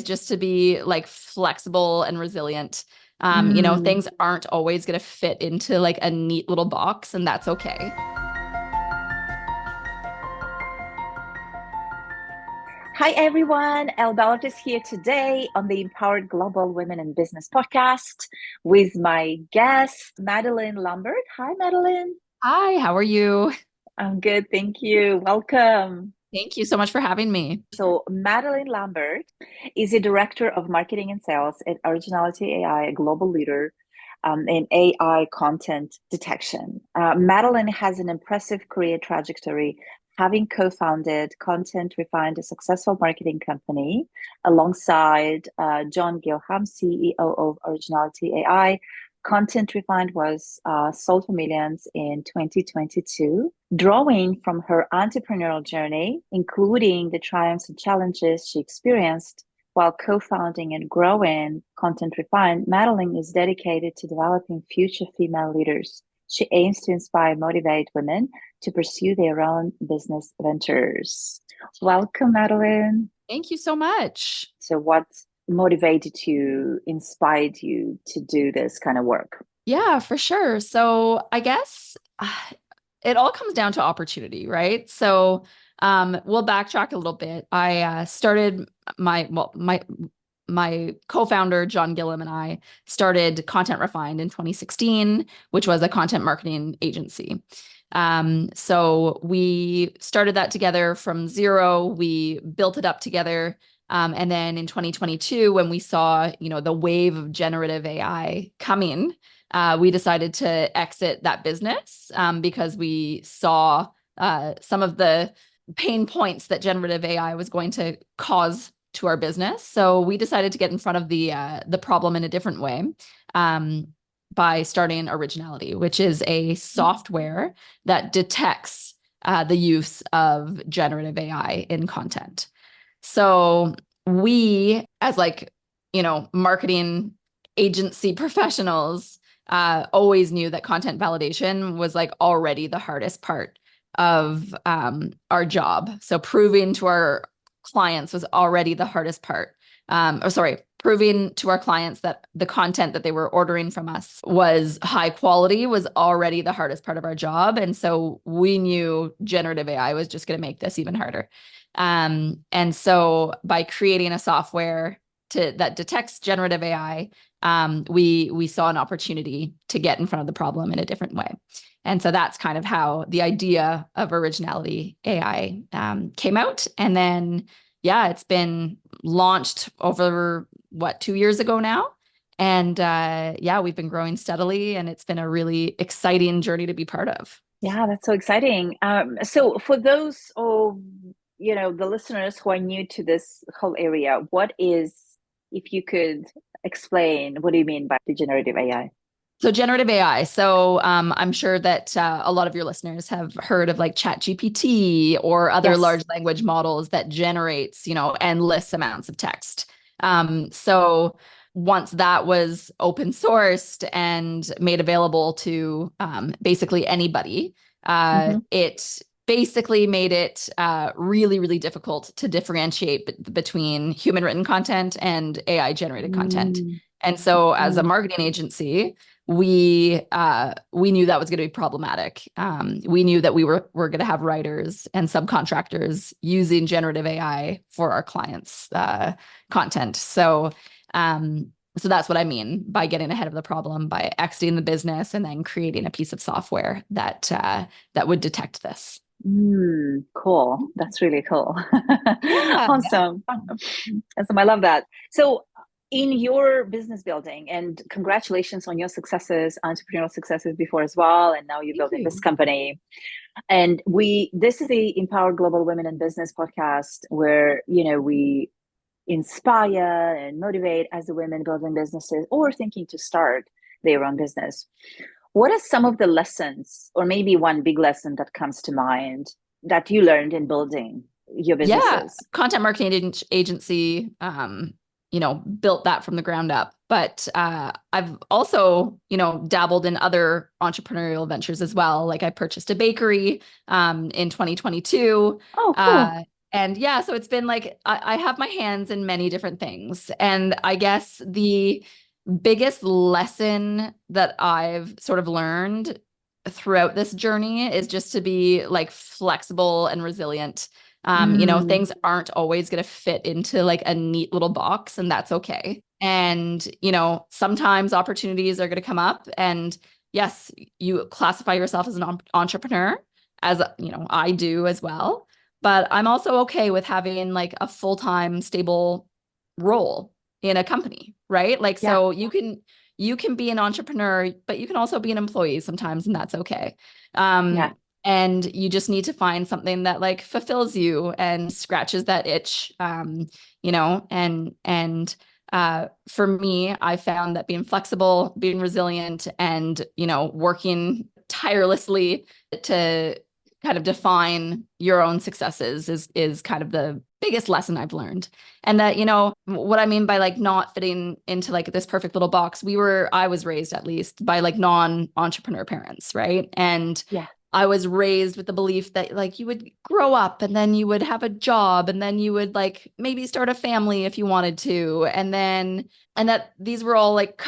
just to be like flexible and resilient. Mm. Things aren't always going to fit into like a neat little box, and that's okay. Hi, everyone. Elle Ballard is here today on the Empowered Global Women in Business podcast with my guest, Madeleine Lambert. Hi, Madeleine. Hi, how are you? I'm good. Thank you. Welcome. Thank you so much for having me. So, Madeleine Lambert is a director of marketing and sales at Originality AI, a global leader in AI content detection. Madeleine has an impressive career trajectory, having co-founded Content Refined, a successful marketing company, alongside John Gilham, CEO of Originality AI. Content Refined was sold for millions in 2022. Drawing from her entrepreneurial journey, including the triumphs and challenges she experienced while co-founding and growing Content Refined, Madeleine is dedicated to developing future female leaders. She aims to inspire and motivate women to pursue their own business ventures. Welcome, Madeleine. Thank you so much. So, what motivated you, inspired you to do this kind of work? Yeah, for sure. So I guess it all comes down to opportunity, right? So we'll backtrack a little bit. I started my co-founder John Gilliam and I started Content Refined in 2016, which was a content marketing agency. So we started that together from zero. We built it up together. And then in 2022, when we saw, the wave of generative AI coming, we decided to exit that business because we saw some of the pain points that generative AI was going to cause to our business. So we decided to get in front of the problem in a different way by starting Originality, which is a software that detects the use of generative AI in content. So we, as marketing agency professionals, always knew that content validation was like already the hardest part of our job. So proving to our clients was already the hardest part. Proving to our clients that the content that they were ordering from us was high quality was already the hardest part of our job. And so we knew generative AI was just going to make this even harder. And so by creating a software that detects generative AI, we saw an opportunity to get in front of the problem in a different way. And so that's kind of how the idea of Originality AI came out. And then, yeah, it's been launched over 2 years ago now. And we've been growing steadily, and it's been a really exciting journey to be part of. Yeah, that's so exciting. So for those of the listeners who are new to this whole area, if you could explain, what do you mean by the generative AI? So generative AI. So I'm sure that a lot of your listeners have heard of like ChatGPT or other Yes. large language models that generates, endless amounts of text. So once that was open sourced and made available to basically anybody, Hmm. it basically made it really, really difficult to differentiate between human written content and AI generated content. Mm. And so as a Mm. marketing agency, we knew that was going to be problematic. We knew that we're going to have writers and subcontractors using generative AI for our clients' content. So that's what I mean by getting ahead of the problem, by exiting the business and then creating a piece of software that would detect this. Cool. That's really cool. Yeah. Awesome. Awesome. I love that. So, in your business building, and congratulations on your successes, entrepreneurial successes before as well, and now you're Thank building this you. company. And this is the Empower Global Women in Business podcast where, we inspire and motivate as the women building businesses or thinking to start their own business. What are some of the lessons, or maybe one big lesson that comes to mind that you learned in building your Yeah, businesses? content marketing agency, built that from the ground up. But I've also, dabbled in other entrepreneurial ventures as well. Like I purchased a bakery in 2022. Oh, cool. And yeah, so it's been like I have my hands in many different things. And I guess the biggest lesson that I've sort of learned throughout this journey is just to be like flexible and resilient. Mm, Things aren't always going to fit into like a neat little box, and that's okay. And, sometimes opportunities are going to come up. And yes, you classify yourself as an entrepreneur, as, I do as well. But I'm also okay with having like a full-time stable role in a company, right? Like, yeah, so you can be an entrepreneur, but you can also be an employee sometimes, and that's okay. yeah. And you just need to find something that like fulfills you and scratches that itch. For me, I found that being flexible, being resilient, and working tirelessly to kind of define your own successes is kind of the biggest lesson I've learned. And that, what I mean by like not fitting into like this perfect little box, I was raised at least by like non-entrepreneur parents, right? And Yeah. I was raised with the belief that like you would grow up and then you would have a job and then you would like maybe start a family if you wanted to. And that these were all like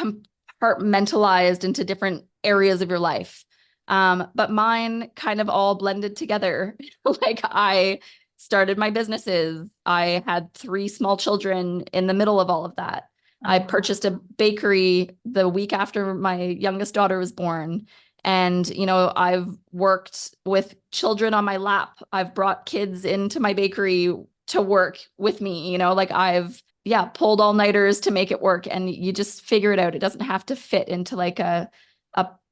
compartmentalized into different areas of your life. But mine kind of all blended together. Like I started my businesses. I had three small children in the middle of all of that. I Oh, purchased a bakery the week after my youngest daughter was born. And, I've worked with children on my lap. I've brought kids into my bakery to work with me, like yeah, pulled all-nighters to make it work. And you just figure it out. It doesn't have to fit into like a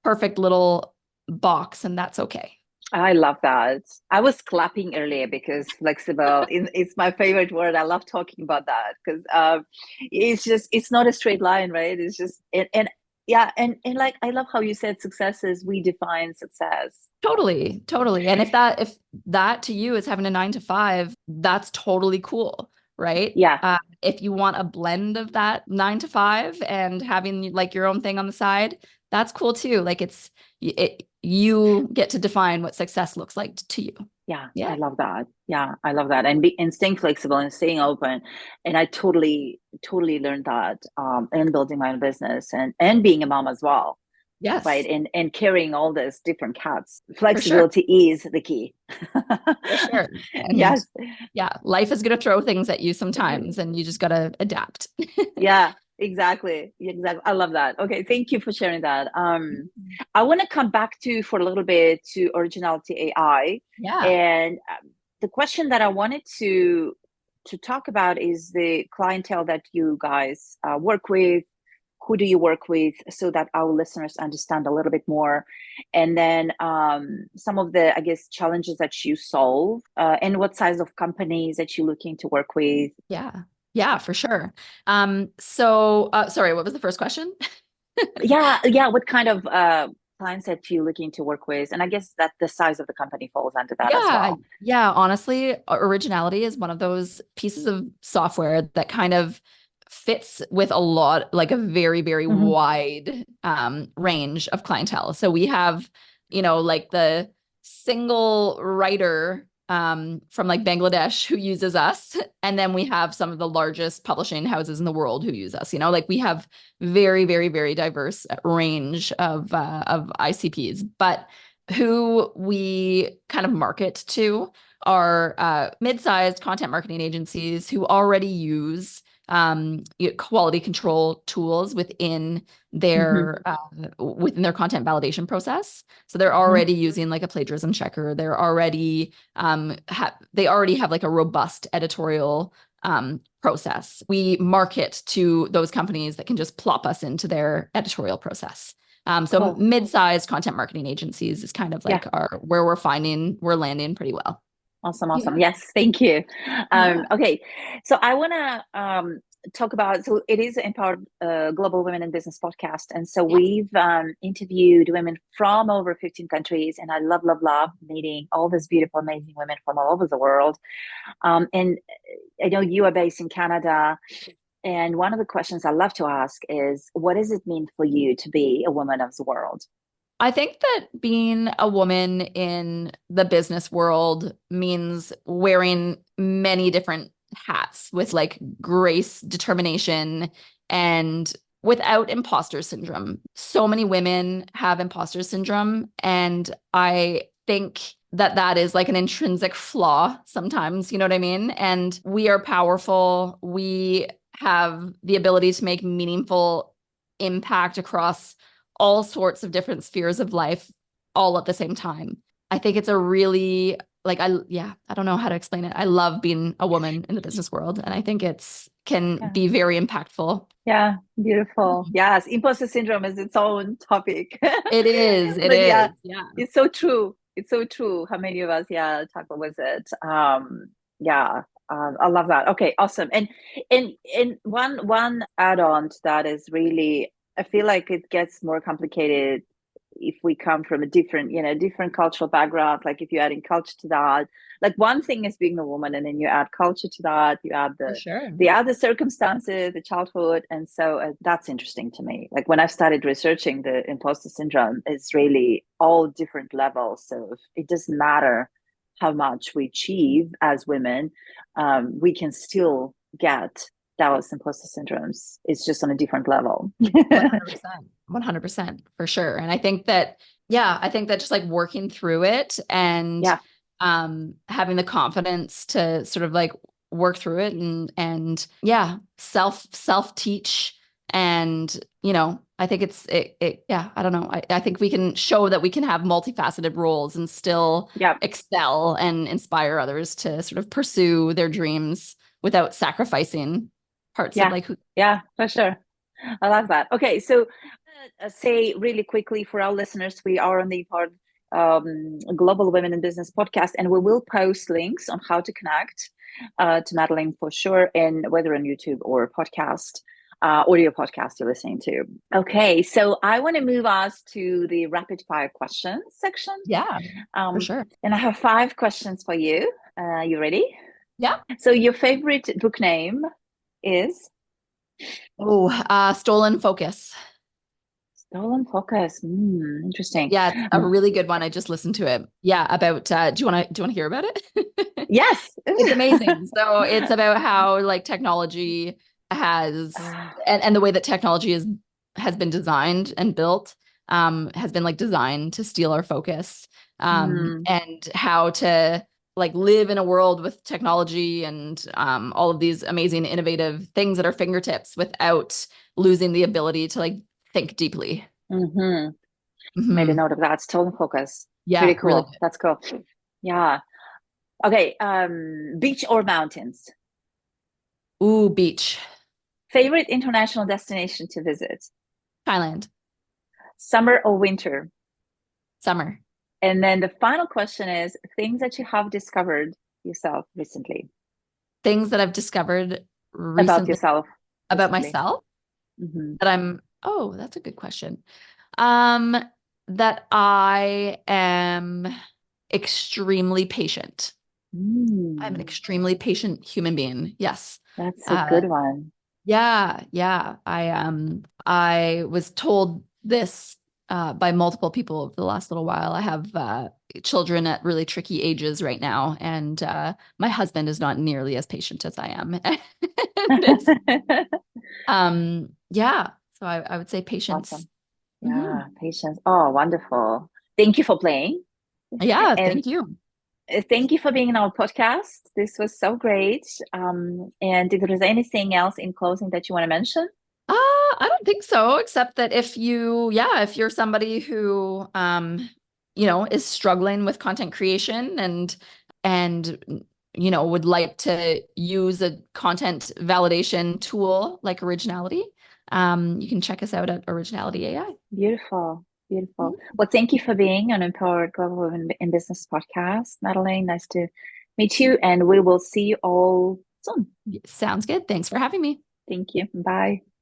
perfect little box, and that's okay. I love that. I was clapping earlier because flexible it's my favorite word. I love talking about that because it's not a straight line, right? It's just and yeah, and like I love how you said success is we define success. Totally, totally. And if that to you is having a 9 to 5, that's totally cool, right? Yeah, If you want a blend of that 9 to 5 and having like your own thing on the side, that's cool too. Like you get to define what success looks like to you. yeah, I Yeah. love that. Yeah, I love that. And staying flexible and staying open. And I totally learned that in building my own business and being a mom as well. Right. Yes, And carrying all these different cats. for sure. Flexibility is the key. For sure. And Yes. yeah, life is going to throw things at you sometimes, and you just got to adapt. Yeah, exactly. Exactly. I love that. Okay, thank you for sharing that. I want to come back to for a little bit to originality AI. Yeah. And the question that I wanted to talk about is the clientele that you guys work with. Who do you work with so that our listeners understand a little bit more? And then some of the, I guess, challenges that you solve and what size of companies that you're looking to work with. Yeah. Yeah, for sure. Sorry, what was the first question? Yeah, yeah. What kind of clients that you're looking to work with? And I guess that the size of the company falls under that as Yeah, well. yeah. Honestly, originality is one of those pieces of software that kind of fits with like a very, very Hmm. wide range of clientele. So we have, like the single writer from like Bangladesh who uses us, and then we have some of the largest publishing houses in the world who use us. Like we have very, very, very diverse range of ICPs, but who we kind of market to are mid-sized content marketing agencies who already use quality control tools Hmm. within their content validation process. So they're Hmm. already using like a plagiarism checker. They already have like a robust editorial process. We market to those companies that can just plop us into their editorial process. So Cool. mid-sized content marketing agencies is kind of Yeah. like where we're landing pretty well. Awesome. Awesome. Yeah. Yes. Thank you. Yeah. Okay. So I want to talk about, so it is Empowered Global Women in Business podcast. And so Yes. we've interviewed women from over 15 countries. And I love, love, love meeting all these beautiful, amazing women from all over the world. And I know you are based in Canada. And one of the questions I love to ask is, what does it mean for you to be a woman of the world? I think that being a woman in the business world means wearing many different hats with like grace, determination, and without imposter syndrome. So many women have imposter syndrome, and I think that that is like an intrinsic flaw sometimes, you know what I mean? And we are powerful. We have the ability to make meaningful impact across all sorts of different spheres of life all at the same time. I think it's a really like I don't know how to explain it. I love being a woman in the business world, and I think it's can Yeah. be very impactful. Yeah, beautiful. Yes, imposter syndrome is its own topic. It is, it But yeah, is. Yeah. it's so true. It's so true. How many of us, yeah, tackle with it? Yeah, I love that. Okay, awesome. And one add-on to that is really, I feel like it gets more complicated if we come from a different, different cultural background. Like if you're adding culture to that, like one thing is being a woman, and then you add culture to that, you add For sure. the other circumstances, the childhood. And so that's interesting to me. Like when I've started researching the imposter syndrome, it's really all different levels. So it doesn't matter how much we achieve as women, we can still get those imposter syndromes. It's just on a different level. 100%. 100% for sure. And I think that, yeah, I think that just like working through it and Yeah. having the confidence to sort of like work through it and yeah, self teach. And, I think yeah, I don't know. I think we can show that we can have multifaceted roles and still Yeah. excel and inspire others to sort of pursue their dreams without sacrificing parts of Yeah. like who. Yeah, for sure. I love that. Okay, so say really quickly for our listeners, we are on the part Global Women in Business podcast, and we will post links on how to connect to Madeleine for sure, and whether on YouTube or podcast, audio podcast you're listening to. Okay, so I want to move us to the rapid fire questions section. Yeah, for Um, sure. and I have 5 questions for you. You ready? Yeah. So your favorite book name is? Oh, Stolen Focus. Stolen Focus. Interesting. Yeah, it's a really good one. I just listened to it. Yeah, about do you want to hear about it? Yes. It's amazing. So it's about how like technology has and the way that technology has been designed and built has been like designed to steal our focus. Hmm. And how to like live in a world with technology and all of these amazing innovative things at our fingertips without losing the ability to like think deeply. Mm-hmm. Made a Hmm. note of that. Stolen Focus. Pretty Yeah, really cool. That's cool. Yeah. Okay. Beach or mountains? good. Ooh, beach. Favorite international destination to visit? Thailand. Summer or winter? Summer. And then the final question is things that you have discovered yourself recently Things that I've discovered about recently yourself about recently. myself Mm-hmm. that oh, that's a good question. Um, that I am extremely patient. I'm an Mm, extremely patient human being. Yes. that's a Uh, good one. yeah, yeah. I was told this by multiple people over the last little while. I have children at really tricky ages right now, and my husband is not nearly as patient as I am. And it's yeah. So I would say patience. Awesome. Hmm. Yeah, patience. Oh, wonderful. Thank you for playing. Yeah, And thank you. thank you for being in our podcast. This was so great. And if there's anything else in closing that you want to mention? I don't think so, except that if you're somebody who, is struggling with content creation and would like to use a content validation tool like Originality, you can check us out at Originality AI. Beautiful. Beautiful. Mhm. Well, thank you for being on Empowered Global Women in Business podcast, Madeleine. Nice to meet you. And we will see you all soon. Sounds good. Thanks for having me. Thank you. Bye.